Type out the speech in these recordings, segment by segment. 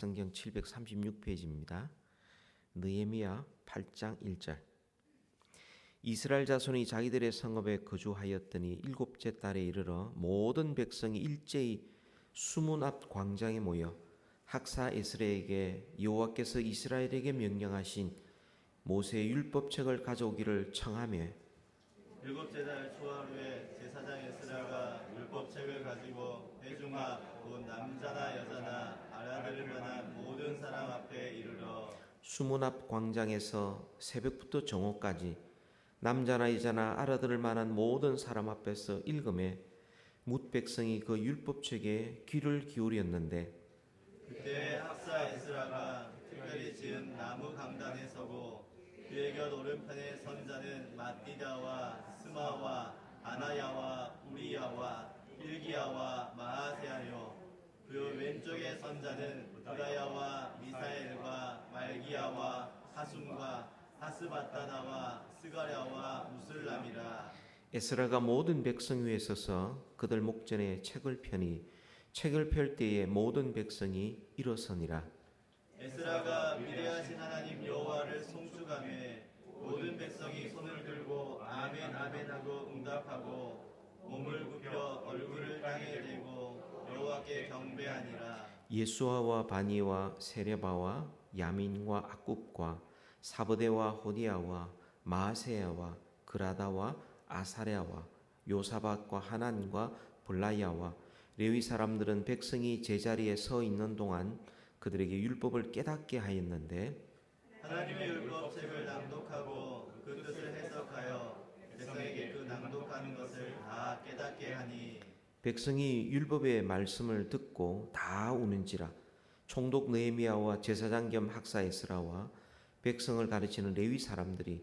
성경 736페이지입니다. 느헤미야 8장 1절. 이스라엘 자손이 자기들의 성읍에 거주하였더니 일곱째 달에 이르러 모든 백성이 일제히 수문 앞 광장에 모여 학사 에스라에게 여호와께서 이스라엘에게 명령하신 모세의 율법책을 가져오기를 청하며 일곱째 달 초하루에 제사장 에스라가 율법책을 가지고 회중아 곧 남자나 여자나 알아들을 만한 모든 사람 앞에 이르러 수문 앞 광장에서 새벽부터 정오까지 남자나 여자나 알아들을 만한 모든 사람 앞에서 읽음에 뭇 백성이 그 율법책에 귀를 기울였는데 그때 학사 에스라가 특별히 지은 나무 강단에 서고 그의 곁 오른편에 선 자는 마띠다와 스마와 아나야와 우리야와 일기야와 마아세야요 그 왼쪽에 선 자는 부다야와 미사엘과 말기야와 하숨과 하스바타나와 스가랴와 무슬람이라. 에스라가 모든 백성 위에 서서 그들 목전에 책을 펴니 책을 펼 때에 모든 백성이 일어서니라. 에스라가 위대하신 하나님 여호와를 송축하며 모든 백성이 손을 들고 아멘 아멘 하고 응답하고 몸을 굽혀 얼굴을 땅에 대고 여호와께 경배하니라. 예수아와 바니와 세레바와 야민과 악굽과 사브데와 호디아와 마아세야와 그라다와 아사랴와 요사박과 하난과 블라야와 레위 사람들은 백성이 제자리에 서 있는 동안 그들에게 율법을 깨닫게 하였는데 하나님의 율법책을 낭독하고 그 뜻을 해석하여 백성에게 그 낭독하는 것을 다 깨닫게 하니 백성이 율법의 말씀을 듣고 다 우는지라. 총독 느헤미야와 제사장 겸 학사 에스라와 백성을 가르치는 레위 사람들이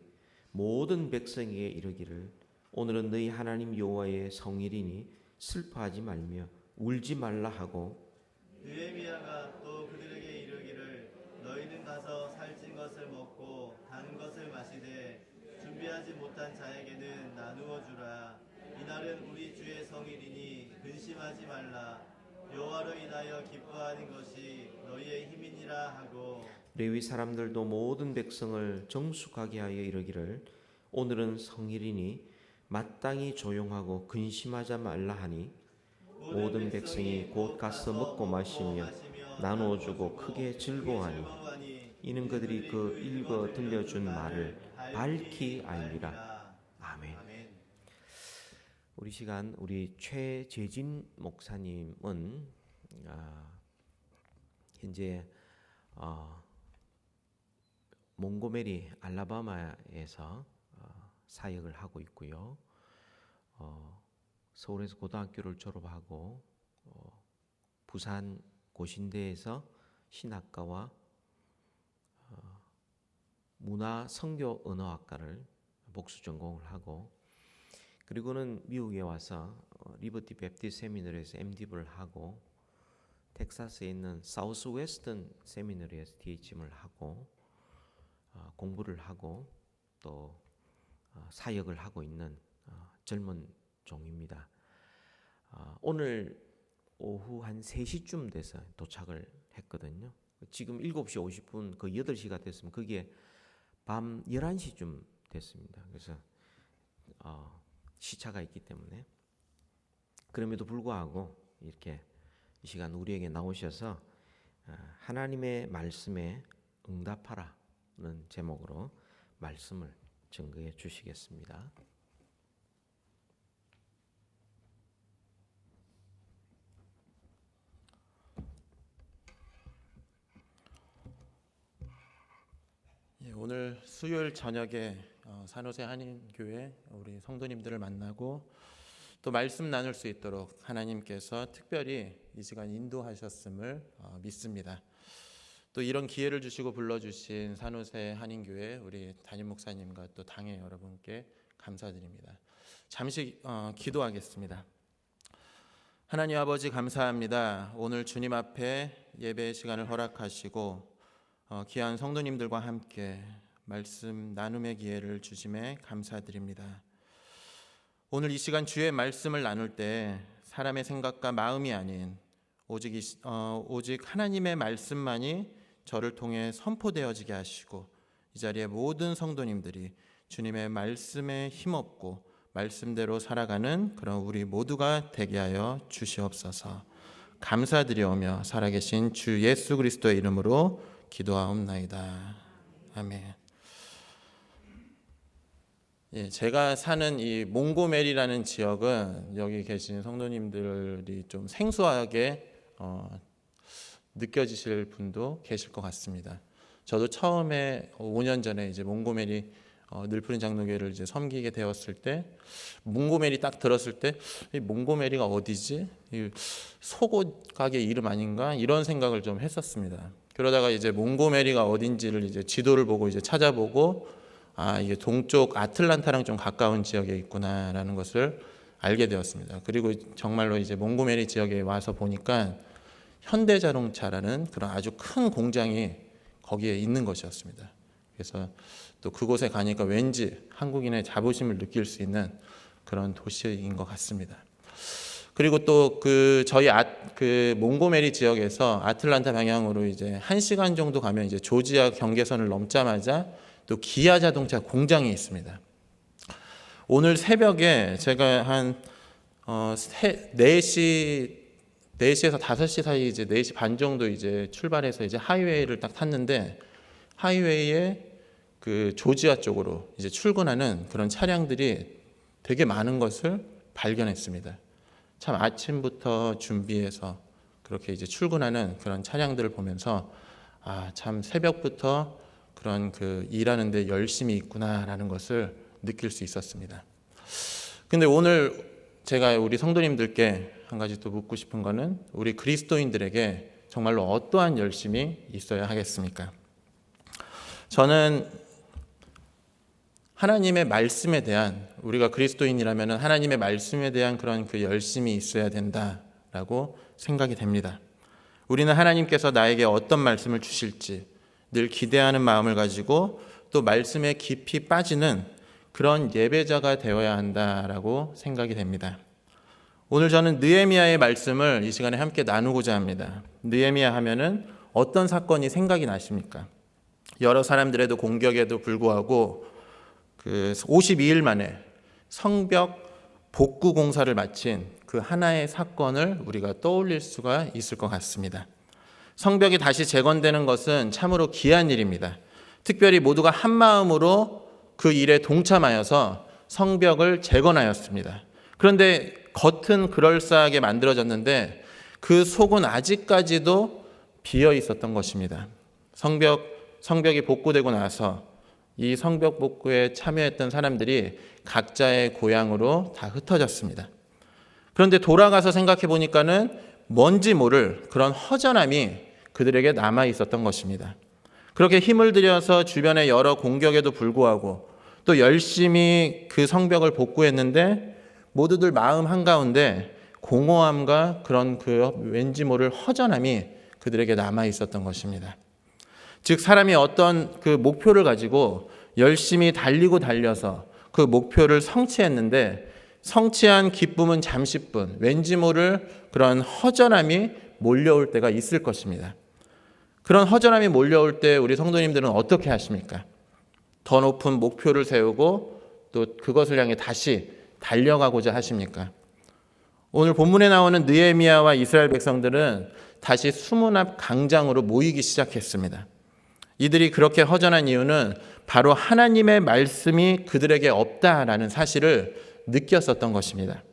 모든 백성에게 이르기를 오늘은 너희 하나님 여호와의 성일이니 슬퍼하지 말며 울지 말라 하고 느헤미야가 또 그들에게 이르기를 너희는 가서 살찐 것을 먹고 단 것을 마시되 준비하지 못한 자에게는 나누어 주라. 이날은 우리 주의 성일이니 근심하지 말라. 여호와로 인하여 기뻐하는 것이 너희의 힘이니라 하고 레위 사람들도 모든 백성을 정숙하게 하여 이르기를 오늘은 성일이니 마땅히 조용하고 근심하지 말라 하니 모든 백성이 곧 가서 먹고 마시며 나누어 주고 크게 즐거워하니 이는 그들이 그 읽어 들려준 말을 밝히 알리라. 아멘. 우리 시간 우리 최재진 목사님은 현재 몽고메리 알라바마에서 사역을 하고 있고요. 서울에서 고등학교를 졸업하고 부산 고신대에서 신학과와 문화 성교 언어학과를 복수 전공을 하고 그리고는 미국에 와서 리버티 베프티스트 세미너리에서 MDiv를 하고 텍사스에 있는 사우스 웨스턴 세미너리에서 DHM을 하고 공부를 하고 또 사역을 하고 있는 젊은 종입니다. 오늘 오후 한 3시쯤 돼서 도착을 했거든요. 지금 7시 50분, 거의 8시가 됐으면 그게 밤 11시쯤 됐습니다. 그래서 시차가 있기 때문에 그럼에도 불구하고 이렇게 이 시간 우리에게 나오셔서 하나님의 말씀에 응답하라는 제목으로 말씀을 증거해 주시겠습니다. 오늘 수요일 저녁에 산호세 한인교회 우리 성도님들을 만나고 또 말씀 나눌 수 있도록 하나님께서 특별히 이 시간 인도하셨음을 믿습니다. 또 이런 기회를 주시고 불러주신 산호세 한인교회 우리 담임 목사님과 또 당회 여러분께 감사드립니다. 잠시 기도하겠습니다. 하나님 아버지 감사합니다. 오늘 주님 앞에 예배의 시간을 허락하시고 귀한 성도님들과 함께 말씀 나눔의 기회를 주심에 감사드립니다. 오늘 이 시간 주의 말씀을 나눌 때 사람의 생각과 마음이 아닌 오직 하나님의 말씀만이 저를 통해 선포되어지게 하시고 이 자리에 모든 성도님들이 주님의 말씀에 힘없고 말씀대로 살아가는 그런 우리 모두가 되게 하여 주시옵소서. 감사드리오며 살아계신 주 예수 그리스도의 이름으로 기도하옵나이다. 아멘. 예, 제가 사는 이 몽고메리라는 지역은 여기 계신 성도님들이 좀 생소하게 느껴지실 분도 계실 것 같습니다. 저도 처음에 5년 전에 이제 몽고메리 늘푸른 장로교회를 이제 섬기게 되었을 때 몽고메리 딱 들었을 때 이 몽고메리가 어디지? 이 속옷 가게 이름 아닌가? 이런 생각을 좀 했었습니다. 그러다가 이제 몽고메리가 어딘지를 이제 지도를 보고 이제 찾아보고 이게 동쪽 아틀란타랑 좀 가까운 지역에 있구나라는 것을 알게 되었습니다. 그리고 정말로 이제 몽고메리 지역에 와서 보니까 현대자동차라는 그런 아주 큰 공장이 거기에 있는 것이었습니다. 그래서 또 그곳에 가니까 왠지 한국인의 자부심을 느낄 수 있는 그런 도시인 것 같습니다. 그리고 또 저희 몽고메리 지역에서 아틀란타 방향으로 이제 1시간 정도 가면 이제 조지아 경계선을 넘자마자 또 기아 자동차 공장이 있습니다. 오늘 새벽에 제가 한 4시에서 5시 사이 이제 4시 반 정도 이제 출발해서 이제 하이웨이를 딱 탔는데 하이웨이에 그 조지아 쪽으로 이제 출근하는 그런 차량들이 되게 많은 것을 발견했습니다. 참 아침부터 준비해서 그렇게 이제 출근하는 그런 차량들을 보면서 참 새벽부터 그런 일하는데 열심히 있구나라는 것을 느낄 수 있었습니다. 근데 오늘 제가 우리 성도님들께 한 가지 또 묻고 싶은 거는 우리 그리스도인들에게 정말로 어떠한 열심이 있어야 하겠습니까? 저는 하나님의 말씀에 대한 우리가 그리스도인이라면 하나님의 말씀에 대한 그런 열심이 있어야 된다라고 생각이 됩니다. 우리는 하나님께서 나에게 어떤 말씀을 주실지 늘 기대하는 마음을 가지고 또 말씀에 깊이 빠지는 그런 예배자가 되어야 한다라고 생각이 됩니다. 오늘 저는 느헤미야의 말씀을 이 시간에 함께 나누고자 합니다. 느헤미야 하면은 어떤 사건이 생각이 나십니까? 여러 사람들에도 공격에도 불구하고 52일 만에 성벽 복구 공사를 마친 그 하나의 사건을 우리가 떠올릴 수가 있을 것 같습니다. 성벽이 다시 재건되는 것은 참으로 귀한 일입니다. 특별히 모두가 한 마음으로 그 일에 동참하여서 성벽을 재건하였습니다. 그런데 겉은 그럴싸하게 만들어졌는데 그 속은 아직까지도 비어 있었던 것입니다. 성벽이 복구되고 나서 이 성벽 복구에 참여했던 사람들이 각자의 고향으로 다 흩어졌습니다. 그런데 돌아가서 생각해 보니까는 뭔지 모를 그런 허전함이 그들에게 남아 있었던 것입니다. 그렇게 힘을 들여서 주변의 여러 공격에도 불구하고 또 열심히 그 성벽을 복구했는데 모두들 마음 한가운데 공허함과 그런 왠지 모를 허전함이 그들에게 남아 있었던 것입니다. 즉 사람이 어떤 목표를 가지고 열심히 달려서 그 목표를 성취했는데 성취한 기쁨은 잠시뿐 왠지 모를 그런 허전함이 몰려올 때가 있을 것입니다. 그런 허전함이 몰려올 때 우리 성도님들은 어떻게 하십니까? 더 높은 목표를 세우고 또 그것을 향해 다시 달려가고자 하십니까? 오늘 본문에 나오는 느헤미야와 이스라엘 백성들은 다시 수문 앞 광장으로 모이기 시작했습니다. 이들이 그렇게 허전한 이유는 바로 하나님의 말씀이 그들에게 없다라는 사실을 느꼈었던 것입니다.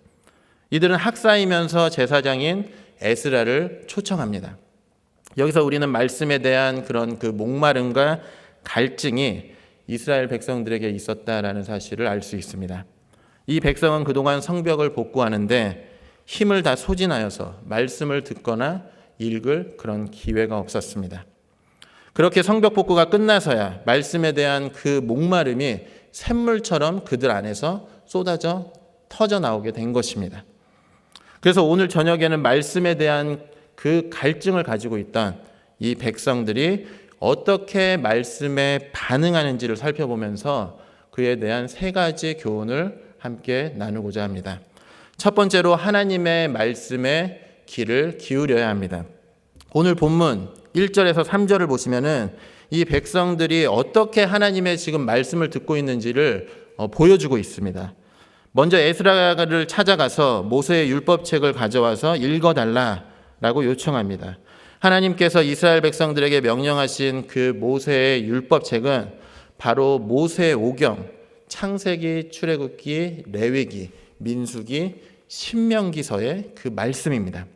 이들은 학사이면서 제사장인 에스라를 초청합니다. 여기서 우리는 말씀에 대한 그런 목마름과 갈증이 이스라엘 백성들에게 있었다라는 사실을 알 수 있습니다. 이 백성은 그동안 성벽을 복구하는데 힘을 다 소진하여서 말씀을 듣거나 읽을 그런 기회가 없었습니다. 그렇게 성벽 복구가 끝나서야 말씀에 대한 그 목마름이 샘물처럼 그들 안에서 쏟아져 터져 나오게 된 것입니다. 그래서 오늘 저녁에는 말씀에 대한 그 갈증을 가지고 있던 이 백성들이 어떻게 말씀에 반응하는지를 살펴보면서 그에 대한 3가지 교훈을 함께 나누고자 합니다. 첫 번째로 하나님의 말씀에 귀를 기울여야 합니다. 오늘 본문 1절에서 3절을 보시면은 이 백성들이 어떻게 하나님의 지금 말씀을 듣고 있는지를 보여주고 있습니다. 먼저 에스라를 찾아가서 모세의 율법책을 가져와서 읽어달라라고 요청합니다. 하나님께서 이스라엘 백성들에게 명령하신 그 모세의 율법책은 바로 모세오경, 창세기, 출애굽기, 레위기, 민수기, 신명기서의 그 말씀입니다.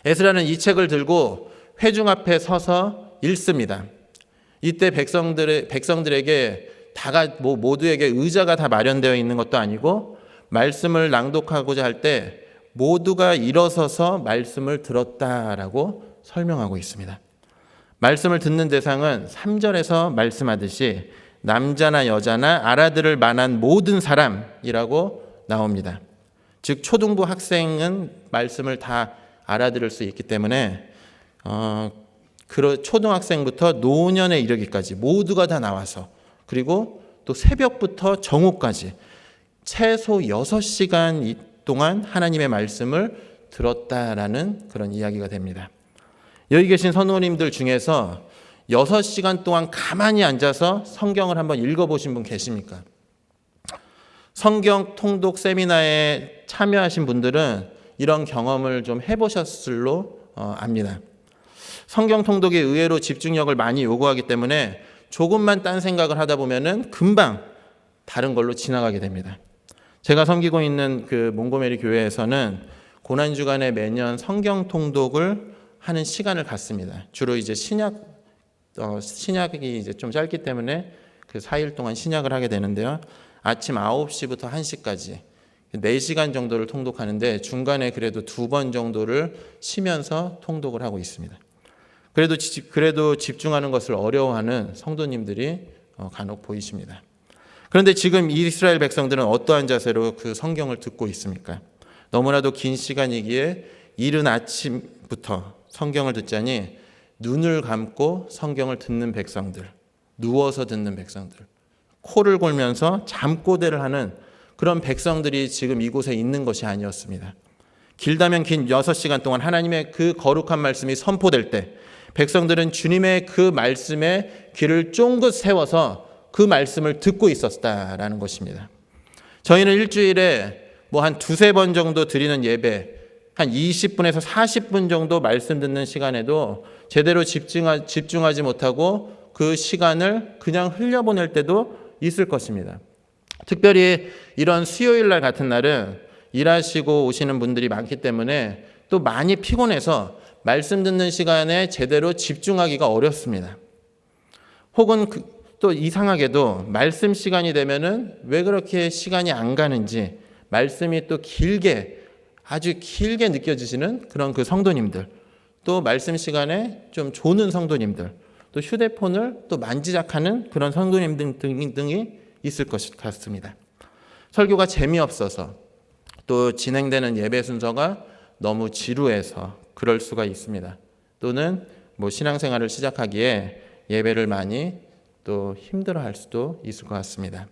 에스라는 이 책을 들고 회중 앞에 서서 읽습니다. 이때 백성들에게 모두에게 의자가 다 마련되어 있는 것도 아니고 말씀을 낭독하고자 할 때 모두가 일어서서 말씀을 들었다라고 설명하고 있습니다. 말씀을 듣는 대상은 3절에서 말씀하듯이 남자나 여자나 알아들을 만한 모든 사람이라고 나옵니다. 즉 초등부 학생은 말씀을 다 알아들을 수 있기 때문에 초등학생부터 노년에 이르기까지 모두가 다 나와서, 그리고 또 새벽부터 정오까지 최소 6시간 동안 하나님의 말씀을 들었다라는 그런 이야기가 됩니다. 여기 계신 선생님들 중에서 6시간 동안 가만히 앉아서 성경을 한번 읽어보신 분 계십니까? 성경 통독 세미나에 참여하신 분들은 이런 경험을 좀 해보셨을로 압니다. 성경 통독이 의외로 집중력을 많이 요구하기 때문에 조금만 딴 생각을 하다 보면은 금방 다른 걸로 지나가게 됩니다. 제가 섬기고 있는 그 몽고메리 교회에서는 고난주간에 매년 성경 통독을 하는 시간을 갖습니다. 주로 이제 신약이 이제 좀 짧기 때문에 그 4일 동안 신약을 하게 되는데요. 아침 9시부터 1시까지 4시간 정도를 통독하는데 중간에 그래도 2번 정도를 쉬면서 통독을 하고 있습니다. 그래도 집중하는 것을 어려워하는 성도님들이 간혹 보이십니다. 그런데 지금 이스라엘 백성들은 어떠한 자세로 그 성경을 듣고 있습니까? 너무나도 긴 시간이기에 이른 아침부터 성경을 듣자니 눈을 감고 성경을 듣는 백성들, 누워서 듣는 백성들, 코를 골면서 잠꼬대를 하는 그런 백성들이 지금 이곳에 있는 것이 아니었습니다. 길다면 긴 6시간 동안 하나님의 그 거룩한 말씀이 선포될 때 백성들은 주님의 그 말씀에 귀를 쫑긋 세워서 그 말씀을 듣고 있었다라는 것입니다. 저희는 일주일에 한 2-3번 정도 드리는 예배, 한 20분에서 40분 정도 말씀 듣는 시간에도 제대로 집중하지 못하고 그 시간을 그냥 흘려보낼 때도 있을 것입니다. 특별히 이런 수요일 날 같은 날은 일하시고 오시는 분들이 많기 때문에 또 많이 피곤해서 말씀 듣는 시간에 제대로 집중하기가 어렵습니다. 혹은 또 이상하게도 말씀 시간이 되면은 왜 그렇게 시간이 안 가는지 말씀이 또 아주 길게 느껴지시는 그런 그 성도님들, 또 말씀 시간에 좀 조는 성도님들, 또 휴대폰을 또 만지작하는 그런 성도님들 등이 있을 것 같습니다. 설교가 재미없어서 또 진행되는 예배 순서가 너무 지루해서 그럴 수가 있습니다. 또는 신앙생활을 시작하기에 예배를 많이 또 힘들어할 수도 있을 것 같습니다.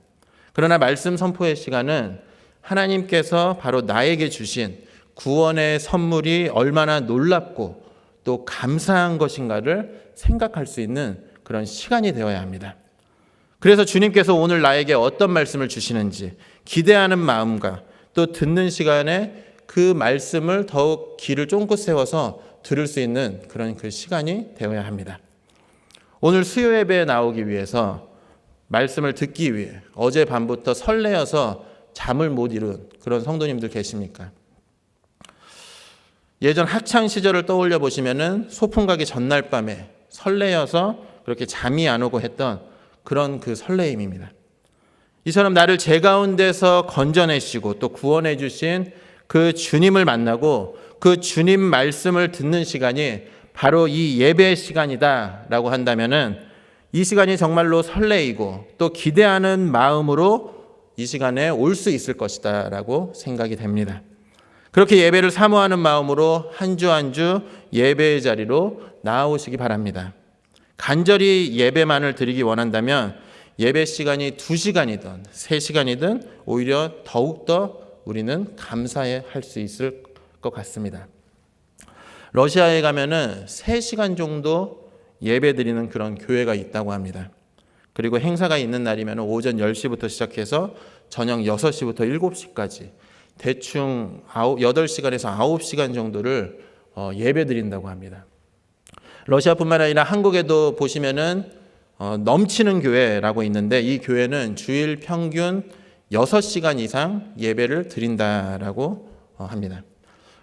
그러나 말씀 선포의 시간은 하나님께서 바로 나에게 주신 구원의 선물이 얼마나 놀랍고 또 감사한 것인가를 생각할 수 있는 그런 시간이 되어야 합니다. 그래서 주님께서 오늘 나에게 어떤 말씀을 주시는지 기대하는 마음과 또 듣는 시간에 그 말씀을 더욱 귀를 쫑긋 세워서 들을 수 있는 그런 그 시간이 되어야 합니다. 오늘 수요 예배에 나오기 위해서 말씀을 듣기 위해 어젯밤부터 설레어서 잠을 못 이룬 그런 성도님들 계십니까? 예전 학창 시절을 떠올려 보시면은 소풍 가기 전날 밤에 설레어서 그렇게 잠이 안 오고 했던 그런 그 설레임입니다. 이처럼 나를 제 가운데서 건져내시고 또 구원해 주신 그 주님을 만나고 그 주님 말씀을 듣는 시간이 바로 이 예배 시간이다라고 한다면은 이 시간이 정말로 설레이고 또 기대하는 마음으로 이 시간에 올 수 있을 것이다라고 생각이 됩니다. 그렇게 예배를 사모하는 마음으로 한 주 한 주 예배의 자리로 나아오시기 바랍니다. 간절히 예배만을 드리기 원한다면 예배 시간이 2시간이든 3시간이든 오히려 더욱더 우리는 감사해 할 수 있을 것 같습니다. 러시아에 가면은 3시간 정도 예배 드리는 그런 교회가 있다고 합니다. 그리고 행사가 있는 날이면 오전 10시부터 시작해서 저녁 6시부터 7시까지 대충 8시간에서 9시간 정도를 예배 드린다고 합니다. 러시아뿐만 아니라 한국에도 보시면은 넘치는 교회라고 있는데, 이 교회는 주일 평균 6시간 이상 예배를 드린다라고 합니다.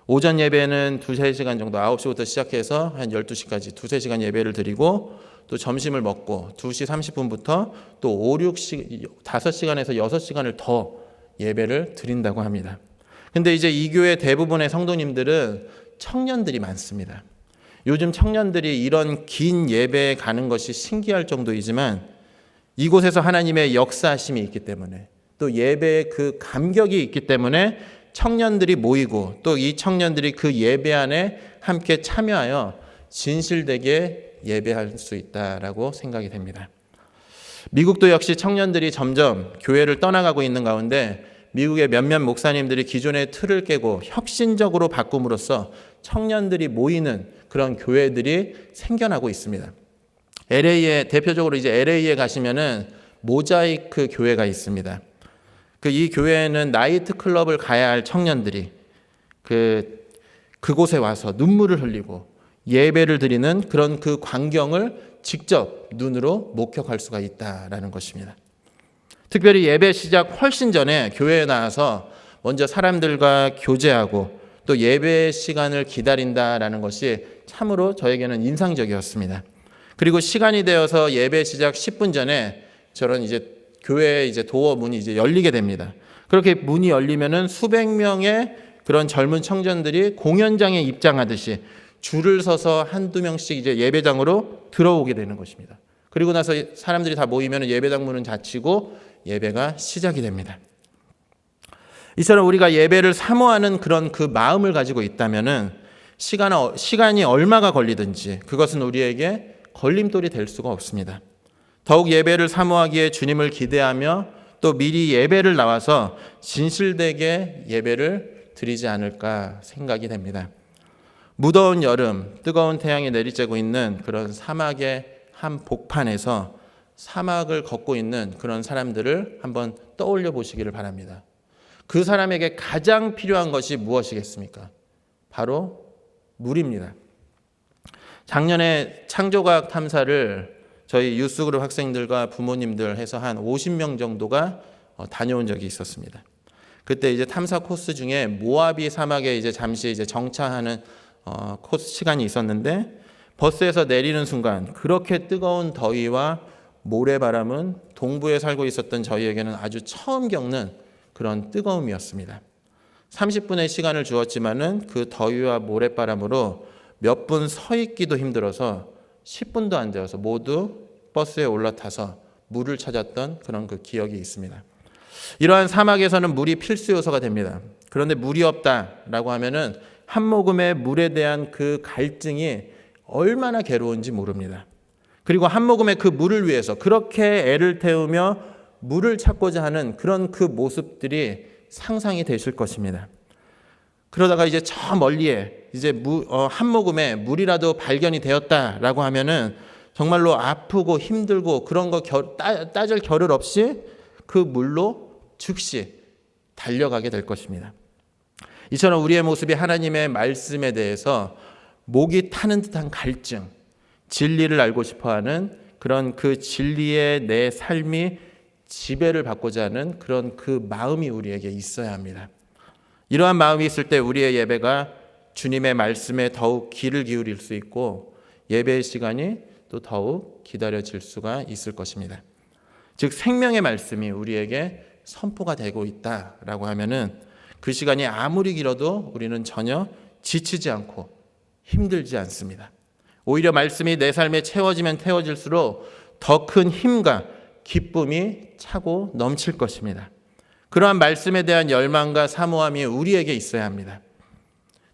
오전 예배는 2-3시간 정도, 9시부터 시작해서 한 12시까지 2-3시간 예배를 드리고, 또 점심을 먹고 2시 30분부터 또 5-6시간에서 6시간을 더 예배를 드린다고 합니다. 근데 이제 이 교회 대부분의 성도님들은 청년들이 많습니다. 요즘 청년들이 이런 긴 예배에 가는 것이 신기할 정도이지만, 이곳에서 하나님의 역사하심이 있기 때문에, 또 예배의 그 감격이 있기 때문에 청년들이 모이고, 또 이 청년들이 그 예배 안에 함께 참여하여 진실되게 예배할 수 있다라고 생각이 됩니다. 미국도 역시 청년들이 점점 교회를 떠나가고 있는 가운데, 미국의 몇몇 목사님들이 기존의 틀을 깨고 혁신적으로 바꿈으로써 청년들이 모이는 그런 교회들이 생겨나고 있습니다. 대표적으로 이제 LA에 가시면은 모자이크 교회가 있습니다. 이 교회에는 나이트 클럽을 가야 할 청년들이 그곳에 와서 눈물을 흘리고 예배를 드리는 그런 그 광경을 직접 눈으로 목격할 수가 있다라는 것입니다. 특별히 예배 시작 훨씬 전에 교회에 나와서 먼저 사람들과 교제하고 또 예배 시간을 기다린다라는 것이 참으로 저에게는 인상적이었습니다. 그리고 시간이 되어서 예배 시작 10분 전에 저런 이제 교회 이제 도어 문이 이제 열리게 됩니다. 그렇게 문이 열리면은 수백 명의 그런 젊은 청년들이 공연장에 입장하듯이 줄을 서서 한두 명씩 이제 예배장으로 들어오게 되는 것입니다. 그리고 나서 사람들이 다 모이면 예배당 문은 닫히고 예배가 시작이 됩니다. 이처럼 우리가 예배를 사모하는 그런 그 마음을 가지고 있다면은 시간이 얼마가 걸리든지 그것은 우리에게 걸림돌이 될 수가 없습니다. 더욱 예배를 사모하기에 주님을 기대하며 또 미리 예배를 나와서 진실되게 예배를 드리지 않을까 생각이 됩니다. 무더운 여름, 뜨거운 태양이 내리쬐고 있는 그런 사막의 한 복판에서 사막을 걷고 있는 그런 사람들을 한번 떠올려 보시기를 바랍니다. 그 사람에게 가장 필요한 것이 무엇이겠습니까? 바로 물입니다. 작년에 창조과학 탐사를 저희 유스그룹 학생들과 부모님들 해서 한 50명 정도가 다녀온 적이 있었습니다. 그때 이제 탐사 코스 중에 모아비 사막에 이제 잠시 이제 정차하는 코스 시간이 있었는데, 버스에서 내리는 순간 그렇게 뜨거운 더위와 모래바람은 동부에 살고 있었던 저희에게는 아주 처음 겪는 그런 뜨거움이었습니다. 30분의 시간을 주었지만은 그 더위와 모래바람으로 몇 분 서 있기도 힘들어서 10분도 안 되어서 모두 버스에 올라타서 물을 찾았던 그런 그 기억이 있습니다. 이러한 사막에서는 물이 필수 요소가 됩니다. 그런데 물이 없다라고 하면은 한 모금의 물에 대한 그 갈증이 얼마나 괴로운지 모릅니다. 그리고 한 모금의 그 물을 위해서 그렇게 애를 태우며 물을 찾고자 하는 그런 그 모습들이 상상이 되실 것입니다. 그러다가 이제 저 멀리에 이제 한 모금의 물이라도 발견이 되었다라고 하면은 정말로 아프고 힘들고 그런 거 따질 겨를 없이 그 물로 즉시 달려가게 될 것입니다. 이처럼 우리의 모습이 하나님의 말씀에 대해서 목이 타는 듯한 갈증, 진리를 알고 싶어하는 그런 그 진리의 내 삶이 지배를 받고자 하는 그런 그 마음이 우리에게 있어야 합니다. 이러한 마음이 있을 때 우리의 예배가 주님의 말씀에 더욱 귀를 기울일 수 있고 예배의 시간이 또 더욱 기다려질 수가 있을 것입니다. 즉 생명의 말씀이 우리에게 선포가 되고 있다라고 하면은 그 시간이 아무리 길어도 우리는 전혀 지치지 않고 힘들지 않습니다. 오히려 말씀이 내 삶에 채워지면 채워질수록 더 큰 힘과 기쁨이 차고 넘칠 것입니다. 그러한 말씀에 대한 열망과 사모함이 우리에게 있어야 합니다.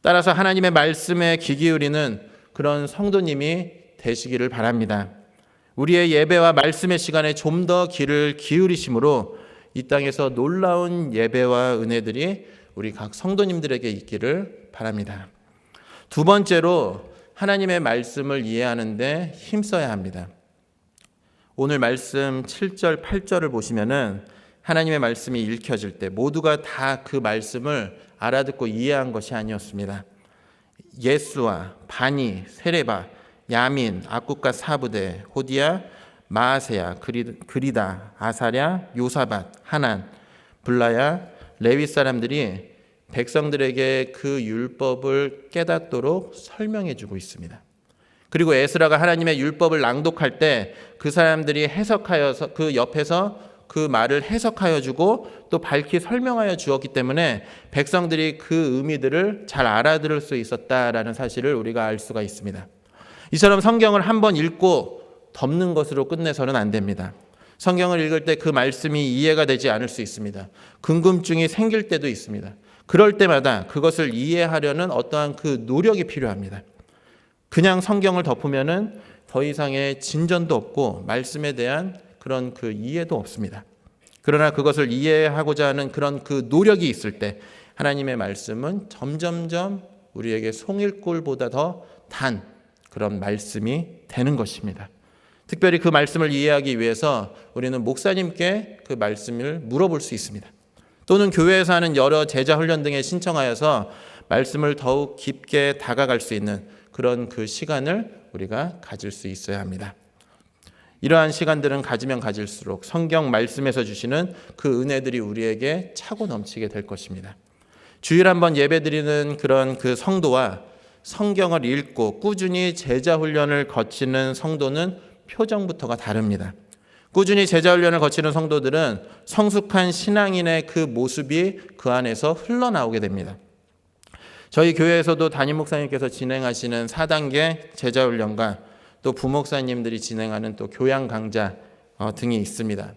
따라서 하나님의 말씀에 귀 기울이는 그런 성도님이 되시기를 바랍니다. 우리의 예배와 말씀의 시간에 좀 더 귀를 기울이심으로 이 땅에서 놀라운 예배와 은혜들이 우리 각 성도님들에게 있기를 바랍니다. 두 번째로 하나님의 말씀을 이해하는데 힘써야 합니다. 오늘 말씀 7절, 8절을 보시면은 하나님의 말씀이 읽혀질 때 모두가 다 그 말씀을 알아듣고 이해한 것이 아니었습니다. 예스와 바니, 세레바, 야민, 악국과 사부대, 호디야, 마아세야, 그리다, 아사랴, 요사밧, 하난, 블라야, 레위 사람들이 백성들에게 그 율법을 깨닫도록 설명해 주고 있습니다. 그리고 에스라가 하나님의 율법을 낭독할 때 그 사람들이 해석하여서 그 옆에서 그 말을 해석하여 주고 또 밝히 설명하여 주었기 때문에 백성들이 그 의미들을 잘 알아들을 수 있었다라는 사실을 우리가 알 수가 있습니다. 이처럼 성경을 한번 읽고 덮는 것으로 끝내서는 안 됩니다. 성경을 읽을 때 그 말씀이 이해가 되지 않을 수 있습니다. 궁금증이 생길 때도 있습니다. 그럴 때마다 그것을 이해하려는 어떠한 그 노력이 필요합니다. 그냥 성경을 덮으면은 더 이상의 진전도 없고 말씀에 대한 그런 그 이해도 없습니다. 그러나 그것을 이해하고자 하는 그런 그 노력이 있을 때 하나님의 말씀은 점점점 우리에게 송일꿀보다 더 단 그런 말씀이 되는 것입니다. 특별히 그 말씀을 이해하기 위해서 우리는 목사님께 그 말씀을 물어볼 수 있습니다. 또는 교회에서 하는 여러 제자 훈련 등에 신청하여서 말씀을 더욱 깊게 다가갈 수 있는 그런 그 시간을 우리가 가질 수 있어야 합니다. 이러한 시간들은 가지면 가질수록 성경 말씀에서 주시는 그 은혜들이 우리에게 차고 넘치게 될 것입니다. 주일 한번 예배드리는 그런 그 성도와 성경을 읽고 꾸준히 제자 훈련을 거치는 성도는 표정부터가 다릅니다. 꾸준히 제자 훈련을 거치는 성도들은 성숙한 신앙인의 그 모습이 그 안에서 흘러나오게 됩니다. 저희 교회에서도 담임 목사님께서 진행하시는 4단계 제자 훈련과 또 부목사님들이 진행하는 또 교양 강좌 등이 있습니다.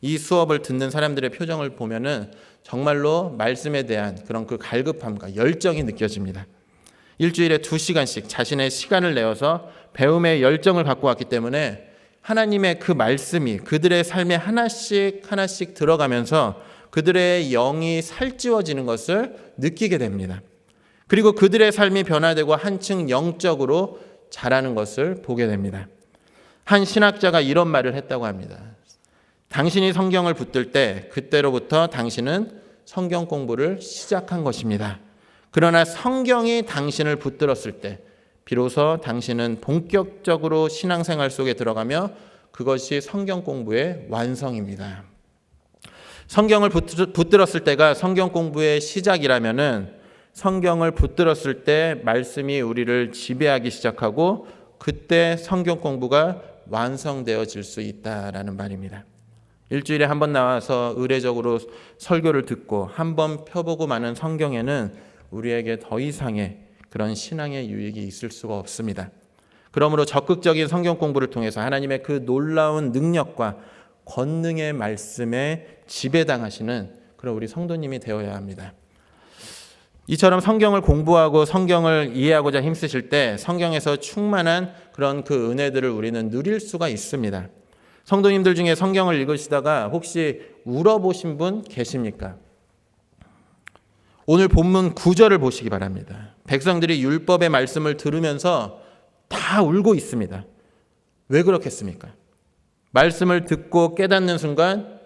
이 수업을 듣는 사람들의 표정을 보면은 정말로 말씀에 대한 그런 그 갈급함과 열정이 느껴집니다. 일주일에 2시간씩 자신의 시간을 내어서 배움의 열정을 갖고 왔기 때문에 하나님의 그 말씀이 그들의 삶에 하나씩 하나씩 들어가면서 그들의 영이 살찌워지는 것을 느끼게 됩니다. 그리고 그들의 삶이 변화되고 한층 영적으로 자라는 것을 보게 됩니다. 한 신학자가 이런 말을 했다고 합니다. 당신이 성경을 붙들 때 그때로부터 당신은 성경 공부를 시작한 것입니다. 그러나 성경이 당신을 붙들었을 때 비로소 당신은 본격적으로 신앙생활 속에 들어가며 그것이 성경 공부의 완성입니다. 성경을 붙들었을 때가 성경 공부의 시작이라면은 성경을 붙들었을 때 말씀이 우리를 지배하기 시작하고 그때 성경 공부가 완성되어질 수 있다라는 말입니다. 일주일에 한 번 나와서 의례적으로 설교를 듣고 한 번 펴보고 마는 성경에는 우리에게 더 이상의 그런 신앙의 유익이 있을 수가 없습니다. 그러므로 적극적인 성경 공부를 통해서 하나님의 그 놀라운 능력과 권능의 말씀에 지배당하시는 그런 우리 성도님이 되어야 합니다. 이처럼 성경을 공부하고 성경을 이해하고자 힘쓰실 때 성경에서 충만한 그런 그 은혜들을 우리는 누릴 수가 있습니다. 성도님들 중에 성경을 읽으시다가 혹시 울어보신 분 계십니까? 오늘 본문 9절을 보시기 바랍니다. 백성들이 율법의 말씀을 들으면서 다 울고 있습니다. 왜 그렇겠습니까? 말씀을 듣고 깨닫는 순간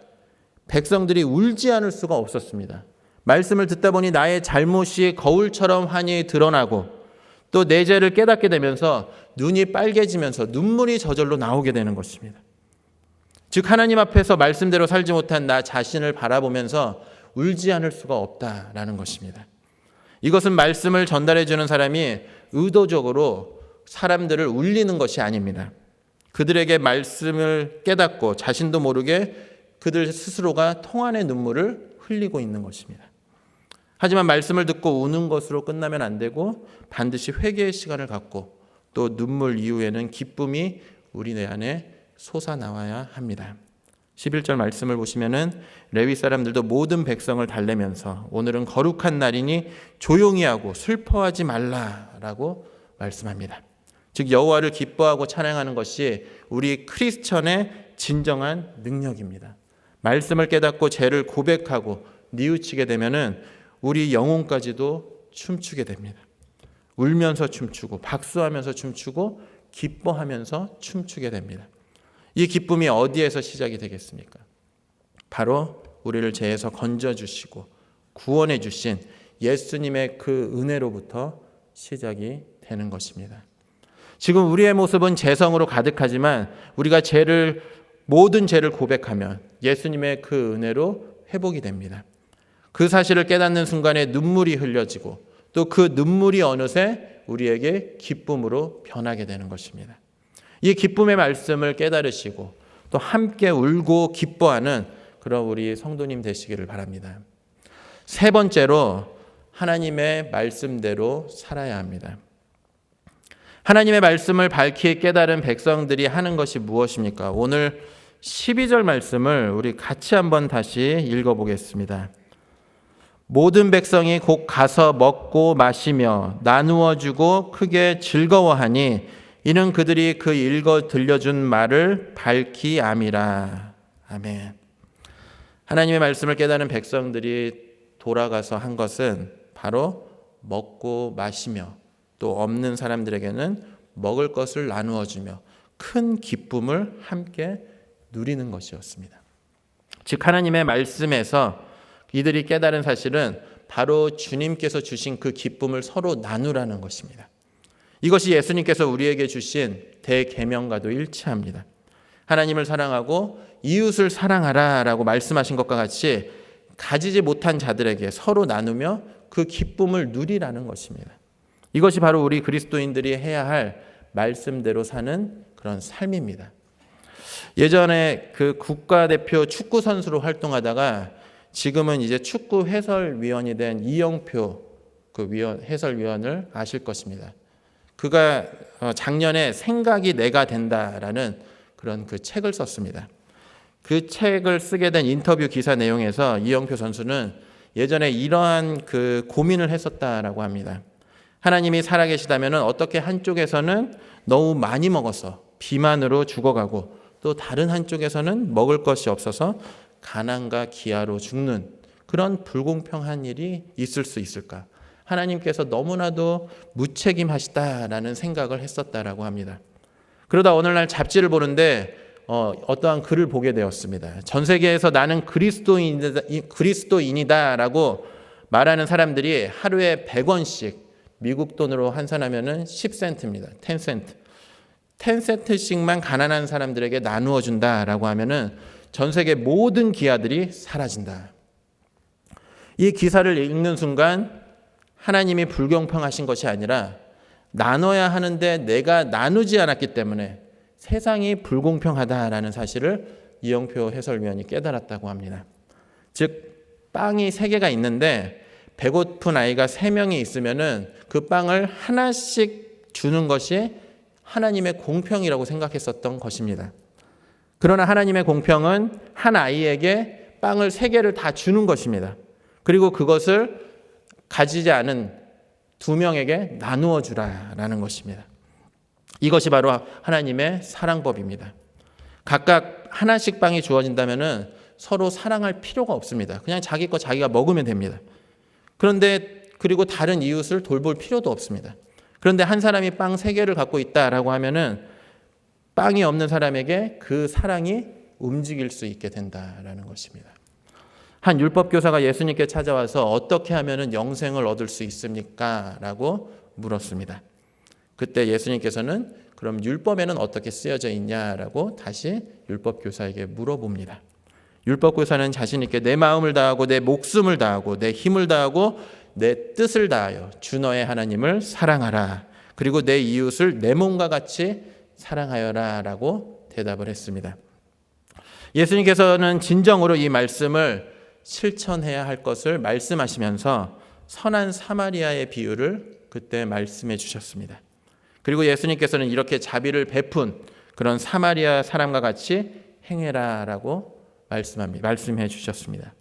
백성들이 울지 않을 수가 없었습니다. 말씀을 듣다 보니 나의 잘못이 거울처럼 환히 드러나고 또 내 죄를 깨닫게 되면서 눈이 빨개지면서 눈물이 저절로 나오게 되는 것입니다. 즉 하나님 앞에서 말씀대로 살지 못한 나 자신을 바라보면서 울지 않을 수가 없다라는 것입니다. 이것은 말씀을 전달해 주는 사람이 의도적으로 사람들을 울리는 것이 아닙니다. 그들에게 말씀을 깨닫고 자신도 모르게 그들 스스로가 통안의 눈물을 흘리고 있는 것입니다. 하지만 말씀을 듣고 우는 것으로 끝나면 안 되고 반드시 회개의 시간을 갖고 또 눈물 이후에는 기쁨이 우리 내 안에 솟아나와야 합니다. 11절 말씀을 보시면은 레위 사람들도 모든 백성을 달래면서 오늘은 거룩한 날이니 조용히 하고 슬퍼하지 말라라고 말씀합니다. 즉 여호와를 기뻐하고 찬양하는 것이 우리 크리스천의 진정한 능력입니다. 말씀을 깨닫고 죄를 고백하고 뉘우치게 되면은 우리 영혼까지도 춤추게 됩니다. 울면서 춤추고 박수하면서 춤추고 기뻐하면서 춤추게 됩니다. 이 기쁨이 어디에서 시작이 되겠습니까? 바로 우리를 죄에서 건져주시고 구원해 주신 예수님의 그 은혜로부터 시작이 되는 것입니다. 지금 우리의 모습은 죄성으로 가득하지만 우리가 모든 죄를 고백하면 예수님의 그 은혜로 회복이 됩니다. 그 사실을 깨닫는 순간에 눈물이 흘려지고 또 그 눈물이 어느새 우리에게 기쁨으로 변하게 되는 것입니다. 이 기쁨의 말씀을 깨달으시고 또 함께 울고 기뻐하는 그런 우리 성도님 되시기를 바랍니다. 세 번째로 하나님의 말씀대로 살아야 합니다. 하나님의 말씀을 밝히 깨달은 백성들이 하는 것이 무엇입니까? 오늘 12절 말씀을 우리 같이 한번 다시 읽어보겠습니다. 모든 백성이 곧 가서 먹고 마시며 나누어 주고 크게 즐거워하니 이는 그들이 그 읽어 들려준 말을 밝히 암이라. 아멘. 하나님의 말씀을 깨달은 백성들이 돌아가서 한 것은 바로 먹고 마시며 또 없는 사람들에게는 먹을 것을 나누어 주며 큰 기쁨을 함께 누리는 것이었습니다. 즉 하나님의 말씀에서 이들이 깨달은 사실은 바로 주님께서 주신 그 기쁨을 서로 나누라는 것입니다. 이것이 예수님께서 우리에게 주신 대계명과도 일치합니다. 하나님을 사랑하고 이웃을 사랑하라라고 말씀하신 것과 같이 가지지 못한 자들에게 서로 나누며 그 기쁨을 누리라는 것입니다. 이것이 바로 우리 그리스도인들이 해야 할 말씀대로 사는 그런 삶입니다. 예전에 그 국가대표 축구 선수로 활동하다가 지금은 이제 축구 해설위원이 된 이영표 그 해설위원을 아실 것입니다. 그가 작년에 생각이 내가 된다라는 그런 그 책을 썼습니다. 그 책을 쓰게 된 인터뷰 기사 내용에서 이영표 선수는 예전에 이러한 그 고민을 했었다라고 합니다. 하나님이 살아계시다면 어떻게 한쪽에서는 너무 많이 먹어서 비만으로 죽어가고 또 다른 한쪽에서는 먹을 것이 없어서 가난과 기아로 죽는 그런 불공평한 일이 있을 수 있을까? 하나님께서 너무나도 무책임하시다라는 생각을 했었다라고 합니다. 그러다 어느 날 잡지를 보는데 어떠한 글을 보게 되었습니다. 전 세계에서 나는 그리스도인이다라고 말하는 사람들이 하루에 100원씩 미국 돈으로 환산하면 10센트입니다. 10센트. 10센트씩만 가난한 사람들에게 나누어 준다라고 하면은 전 세계 모든 기아들이 사라진다. 이 기사를 읽는 순간 하나님이 불공평하신 것이 아니라 나눠야 하는데 내가 나누지 않았기 때문에 세상이 불공평하다라는 사실을 이영표 해설위원이 깨달았다고 합니다. 즉 빵이 3개가 있는데 배고픈 아이가 3명이 있으면은 그 빵을 하나씩 주는 것이 하나님의 공평이라고 생각했었던 것입니다. 그러나 하나님의 공평은 한 아이에게 빵을 3개를 다 주는 것입니다. 그리고 그것을 가지지 않은 2명에게 나누어 주라라는 것입니다. 이것이 바로 하나님의 사랑법입니다. 각각 하나씩 빵이 주어진다면 서로 사랑할 필요가 없습니다. 그냥 자기 거 자기가 먹으면 됩니다. 그런데 그리고 다른 이웃을 돌볼 필요도 없습니다. 그런데 한 사람이 빵 3개를 갖고 있다라고 하면은 빵이 없는 사람에게 그 사랑이 움직일 수 있게 된다라는 것입니다. 한 율법교사가 예수님께 찾아와서 어떻게 하면 영생을 얻을 수 있습니까? 라고 물었습니다. 그때 예수님께서는 그럼 율법에는 어떻게 쓰여져 있냐라고 다시 율법교사에게 물어봅니다. 율법교사는 자신 있게 내 마음을 다하고 내 목숨을 다하고 내 힘을 다하고 내 뜻을 다하여 주 너의 하나님을 사랑하라. 그리고 내 이웃을 내 몸과 같이 사랑하여라 라고 대답을 했습니다. 예수님께서는 진정으로 이 말씀을 실천해야 할 것을 말씀하시면서 선한 사마리아의 비유를 그때 말씀해 주셨습니다. 그리고 예수님께서는 이렇게 자비를 베푼 그런 사마리아 사람과 같이 행해라 라고 말씀해 주셨습니다.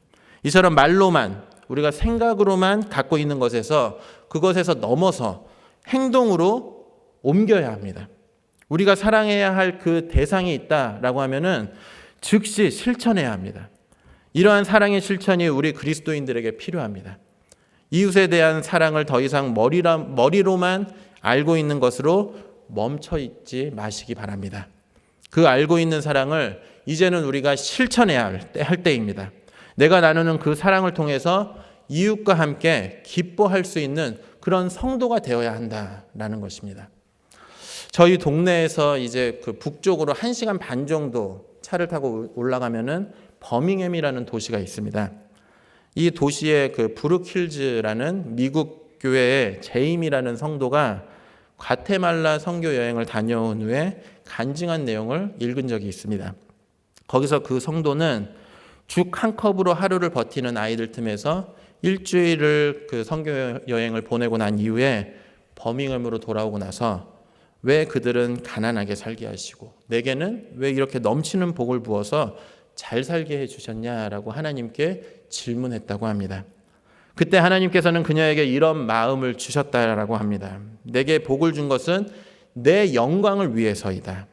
이처럼 말로만 우리가 생각으로만 갖고 있는 것에서 그것에서 넘어서 행동으로 옮겨야 합니다. 우리가 사랑해야 할 그 대상이 있다라고 하면은 즉시 실천해야 합니다. 이러한 사랑의 실천이 우리 그리스도인들에게 필요합니다. 이웃에 대한 사랑을 더 이상 머리로만 알고 있는 것으로 멈춰 있지 마시기 바랍니다. 그 알고 있는 사랑을 이제는 우리가 실천해야 할 때입니다. 내가 나누는 그 사랑을 통해서 이웃과 함께 기뻐할 수 있는 그런 성도가 되어야 한다라는 것입니다. 저희 동네에서 이제 그 북쪽으로 1시간 반 정도 차를 타고 올라가면은 버밍햄이라는 도시가 있습니다. 이 도시의 그 브룩힐즈라는 미국 교회의 제임이라는 성도가 과테말라 선교 여행을 다녀온 후에 간증한 내용을 읽은 적이 있습니다. 거기서 그 성도는 죽 한 컵으로 하루를 버티는 아이들 틈에서 일주일을 그 선교 여행을 보내고 난 이후에 버밍햄으로 돌아오고 나서 왜 그들은 가난하게 살게 하시고 내게는 왜 이렇게 넘치는 복을 부어서 잘 살게 해주셨냐라고 하나님께 질문했다고 합니다. 그때 하나님께서는 그녀에게 이런 마음을 주셨다라고 합니다. 내게 복을 준 것은 내 영광을 위해서이다.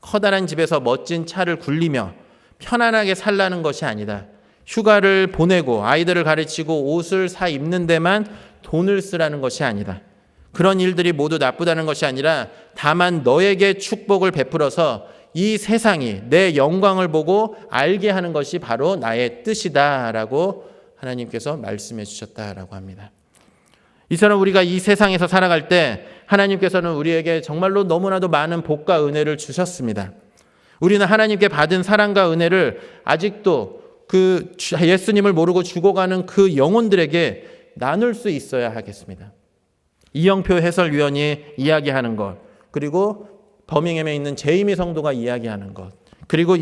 커다란 집에서 멋진 차를 굴리며 편안하게 살라는 것이 아니다. 휴가를 보내고 아이들을 가르치고 옷을 사 입는 데만 돈을 쓰라는 것이 아니다. 그런 일들이 모두 나쁘다는 것이 아니라 다만 너에게 축복을 베풀어서 이 세상이 내 영광을 보고 알게 하는 것이 바로 나의 뜻이다라고 하나님께서 말씀해 주셨다라고 합니다. 이처럼 우리가 이 세상에서 살아갈 때 하나님께서는 우리에게 정말로 너무나도 많은 복과 은혜를 주셨습니다. 우리는 하나님께 받은 사랑과 은혜를 아직도 그 예수님을 모르고 죽어가는 그 영혼들에게 나눌 수 있어야 하겠습니다. 이영표 해설위원이 이야기하는 것, 그리고 버밍햄에 있는 제이미 성도가 이야기하는 것, 그리고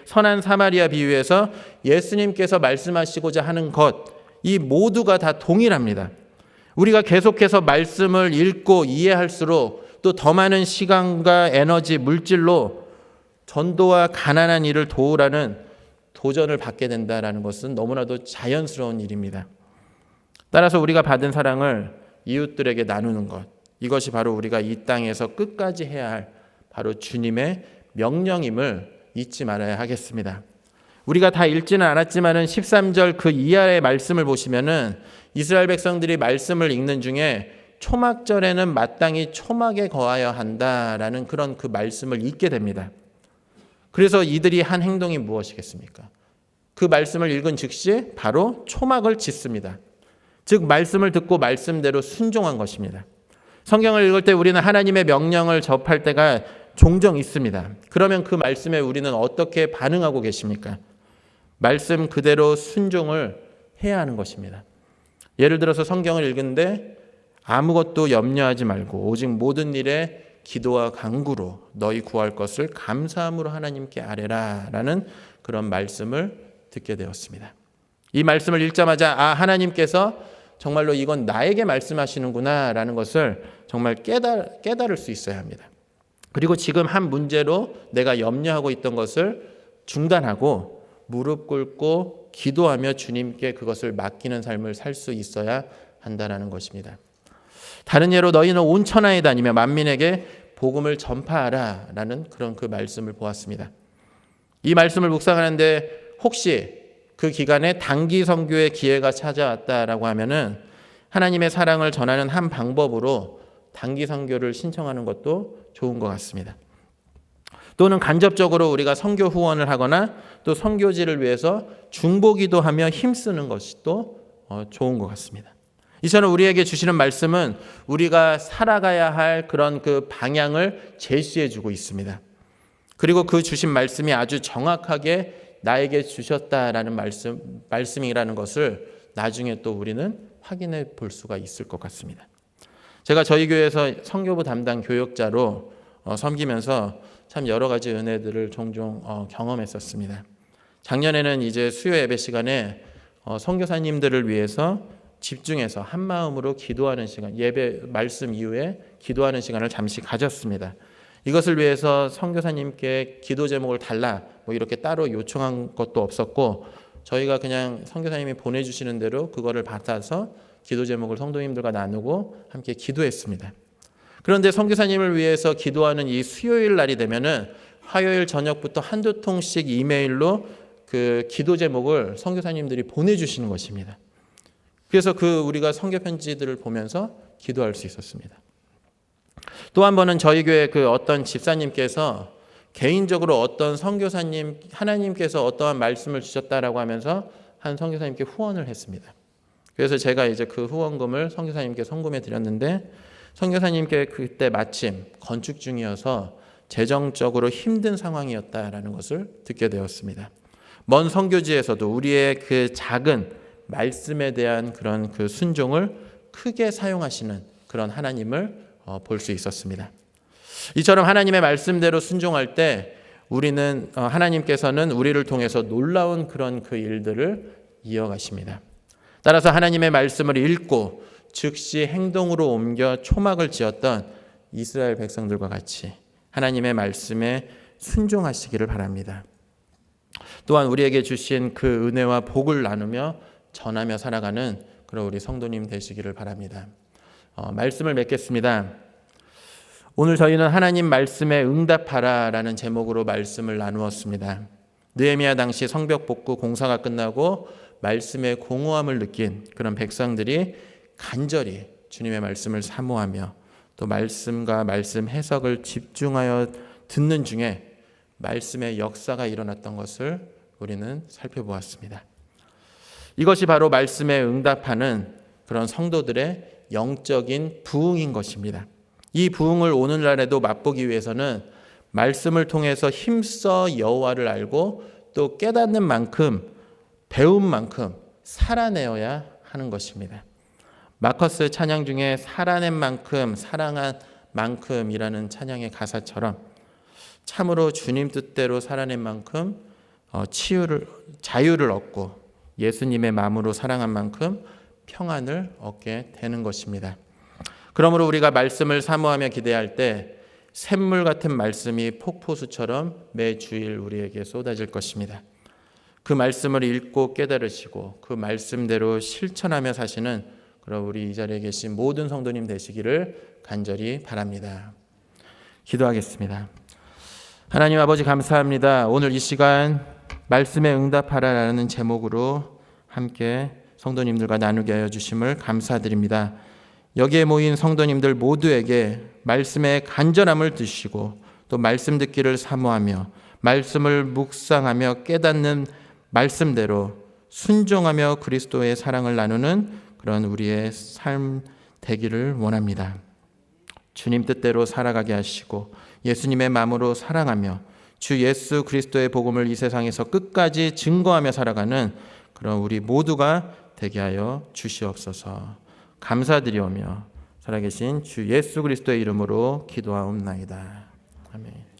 선한 사마리아 비유에서 예수님께서 말씀하시고자 하는 것, 이 모두가 다 동일합니다. 우리가 계속해서 말씀을 읽고 이해할수록 또 더 많은 시간과 에너지, 물질로 전도와 가난한 이를 도우라는 도전을 받게 된다는 것은 너무나도 자연스러운 일입니다. 따라서 우리가 받은 사랑을 이웃들에게 나누는 것, 이것이 바로 우리가 이 땅에서 끝까지 해야 할 바로 주님의 명령임을 잊지 말아야 하겠습니다. 우리가 다 읽지는 않았지만은 13절 그 이하의 말씀을 보시면은 이스라엘 백성들이 말씀을 읽는 중에 초막절에는 마땅히 초막에 거하여 한다라는 그런 그 말씀을 읽게 됩니다. 그래서 이들이 한 행동이 무엇이겠습니까? 그 말씀을 읽은 즉시 바로 초막을 짓습니다. 즉 말씀을 듣고 말씀대로 순종한 것입니다. 성경을 읽을 때 우리는 하나님의 명령을 접할 때가 종종 있습니다. 그러면 그 말씀에 우리는 어떻게 반응하고 계십니까? 말씀 그대로 순종을 해야 하는 것입니다. 예를 들어서 성경을 읽는데 아무것도 염려하지 말고 오직 모든 일에 기도와 간구로 너희 구할 것을 감사함으로 하나님께 아뢰라 라는 그런 말씀을 듣게 되었습니다. 이 말씀을 읽자마자 하나님께서 정말로 이건 나에게 말씀하시는구나 라는 것을 정말 깨달을 수 있어야 합니다. 그리고 지금 한 문제로 내가 염려하고 있던 것을 중단하고 무릎 꿇고 기도하며 주님께 그것을 맡기는 삶을 살 수 있어야 한다는 것입니다. 다른 예로 너희는 온 천하에 다니며 만민에게 복음을 전파하라 라는 그런 그 말씀을 보았습니다. 이 말씀을 묵상하는데 혹시 그 기간에 단기 선교의 기회가 찾아왔다라고 하면은 하나님의 사랑을 전하는 한 방법으로 단기 선교를 신청하는 것도 좋은 것 같습니다. 또는 간접적으로 우리가 선교 후원을 하거나 또 선교지를 위해서 중보기도 하며 힘쓰는 것이 또 좋은 것 같습니다. 이처럼 우리에게 주시는 말씀은 우리가 살아가야 할 그런 그 방향을 제시해 주고 있습니다. 그리고 그 주신 말씀이 아주 정확하게 나에게 주셨다라는 말씀이라는 것을 나중에 또 우리는 확인해 볼 수가 있을 것 같습니다. 제가 저희 교회에서 선교부 담당 교역자로 섬기면서 참 여러 가지 은혜들을 종종 경험했었습니다. 작년에는 이제 수요 예배 시간에 선교사님들을 위해서 집중해서 한 마음으로 기도하는 시간, 예배 말씀 이후에 기도하는 시간을 잠시 가졌습니다. 이것을 위해서 선교사님께 기도 제목을 달라 뭐 이렇게 따로 요청한 것도 없었고 저희가 그냥 선교사님이 보내주시는 대로 그거를 받아서 기도 제목을 성도님들과 나누고 함께 기도했습니다. 그런데 선교사님을 위해서 기도하는 이 수요일 날이 되면은 화요일 저녁부터 한두 통씩 이메일로 그 기도 제목을 선교사님들이 보내주시는 것입니다. 그래서 우리가 선교 편지들을 보면서 기도할 수 있었습니다. 또 한 번은 저희 교회 어떤 집사님께서 개인적으로 어떤 선교사님, 하나님께서 어떠한 말씀을 주셨다라고 하면서 한 선교사님께 후원을 했습니다. 그래서 제가 이제 그 후원금을 선교사님께 송금해 드렸는데, 선교사님께 그때 마침 건축 중이어서 재정적으로 힘든 상황이었다라는 것을 듣게 되었습니다. 먼 선교지에서도 우리의 작은 말씀에 대한 그런 순종을 크게 사용하시는 그런 하나님을 볼 수 있었습니다. 이처럼 하나님의 말씀대로 순종할 때 우리는 하나님께서는 우리를 통해서 놀라운 그런 일들을 이어가십니다. 따라서 하나님의 말씀을 읽고 즉시 행동으로 옮겨 초막을 지었던 이스라엘 백성들과 같이 하나님의 말씀에 순종하시기를 바랍니다. 또한 우리에게 주신 그 은혜와 복을 나누며 전하며 살아가는 그런 우리 성도님 되시기를 바랍니다. 말씀을 맺겠습니다. 오늘 저희는 하나님 말씀에 응답하라라는 제목으로 말씀을 나누었습니다. 느헤미야 당시 성벽 복구 공사가 끝나고 말씀의 공허함을 느낀 그런 백성들이 간절히 주님의 말씀을 사모하며 또 말씀과 말씀 해석을 집중하여 듣는 중에 말씀의 역사가 일어났던 것을 우리는 살펴보았습니다. 이것이 바로 말씀에 응답하는 그런 성도들의 영적인 부흥인 것입니다. 이 부흥을 오늘날에도 맛보기 위해서는 말씀을 통해서 힘써 여호와를 알고 또 깨닫는 만큼, 배운 만큼 살아내어야 하는 것입니다. 마커스 찬양 중에 살아낸 만큼 사랑한 만큼이라는 찬양의 가사처럼 참으로 주님 뜻대로 살아낸 만큼 자유를 얻고 예수님의 마음으로 사랑한 만큼 평안을 얻게 되는 것입니다. 그러므로 우리가 말씀을 사모하며 기대할 때 샘물 같은 말씀이 폭포수처럼 매 주일 우리에게 쏟아질 것입니다. 그 말씀을 읽고 깨달으시고 그 말씀대로 실천하며 사시는 그런 우리 이 자리에 계신 모든 성도님 되시기를 간절히 바랍니다. 기도하겠습니다. 하나님 아버지 감사합니다. 오늘 이 시간 말씀에 응답하라라는 제목으로 함께 성도님들과 나누게 하여 주심을 감사드립니다. 여기에 모인 성도님들 모두에게 말씀의 간절함을 드시고 또 말씀 듣기를 사모하며 말씀을 묵상하며 깨닫는 말씀대로 순종하며 그리스도의 사랑을 나누는 그런 우리의 삶 되기를 원합니다. 주님 뜻대로 살아가게 하시고 예수님의 마음으로 사랑하며 주 예수 그리스도의 복음을 이 세상에서 끝까지 증거하며 살아가는 그런 우리 모두가 되게 하여 주시옵소서. 감사드리오며 살아계신 주 예수 그리스도의 이름으로 기도하옵나이다. 아멘.